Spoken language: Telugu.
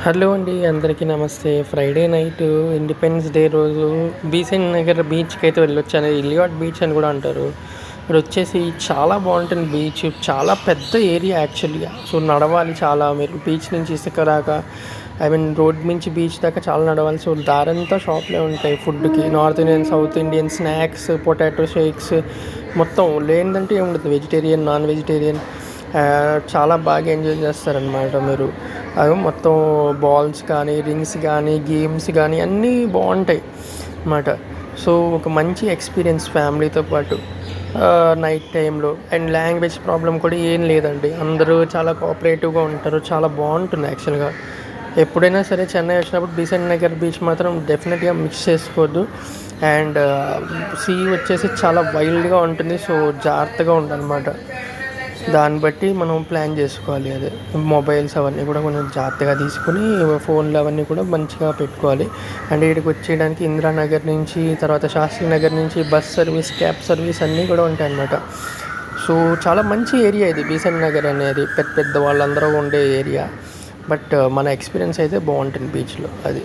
హలో అండి, అందరికీ నమస్తే. ఫ్రైడే నైట్ ఇండిపెండెన్స్ డే రోజు బీసెంట్ నగర్ బీచ్కి అయితే వెళ్ళొచ్చాను. ఇలియాట్ బీచ్ అని కూడా అంటారు. ఇక్కడ వచ్చేసి చాలా బాగుంటుంది బీచ్. చాలా పెద్ద ఏరియా యాక్చువల్గా. సో నడవాలి చాలా. మీరు బీచ్ నుంచి ఇసుక దాకా, రోడ్ నుంచి బీచ్ దాకా చాలా నడవాలి. సో దారంతా షాప్లే ఉంటాయి ఫుడ్కి. North Indian, south Indian snacks, potato shakes మొత్తం లేనిదంటే ఏముంటుంది. వెజిటేరియన్, నాన్ వెజిటేరియన్ చాలా బాగా ఎంజాయ్ చేస్తారనమాట మీరు. అవి మొత్తం బాల్స్ కానీ, రింగ్స్ కానీ, గేమ్స్ కానీ అన్నీ బాగుంటాయి అన్నమాట. సో ఒక మంచి ఎక్స్పీరియన్స్ ఫ్యామిలీతో పాటు నైట్ టైంలో. అండ్ లాంగ్వేజ్ ప్రాబ్లం కూడా ఏం లేదండి. అందరూ చాలా కోఆపరేటివ్గా ఉంటారు. చాలా బాగుంటుంది యాక్చువల్గా. ఎప్పుడైనా సరే చెన్నై వచ్చినప్పుడు బీసెంట్ నగర్ బీచ్ మాత్రం డెఫినెట్గా మిక్స్ చేసుకోవద్దు. అండ్ సీ వచ్చేసి చాలా వైల్డ్గా ఉంటుంది. సో జాగ్రత్తగా ఉండాలన్నమాట. దాన్ని బట్టి మనం ప్లాన్ చేసుకోవాలి. అదే మొబైల్స్ అవన్నీ కూడా కొంచెం జాగ్రత్తగా తీసుకుని, ఫోన్లు అవన్నీ కూడా మంచిగా పెట్టుకోవాలి. అండ్ ఇక్కడికి వచ్చేయడానికి ఇందిరానగర్ నుంచి, తర్వాత శాస్త్రి నగర్ నుంచి బస్ సర్వీస్, క్యాబ్ సర్వీస్ అన్నీ కూడా ఉంటాయి అన్నమాట. సో చాలా మంచి ఏరియా ఇది బీసెంట్ నగర్ అనేది. పెద్ద పెద్ద వాళ్ళందరూ ఉండే ఏరియా. బట్ మన ఎక్స్పీరియన్స్ అయితే బాగుంటుంది బీచ్లో. అది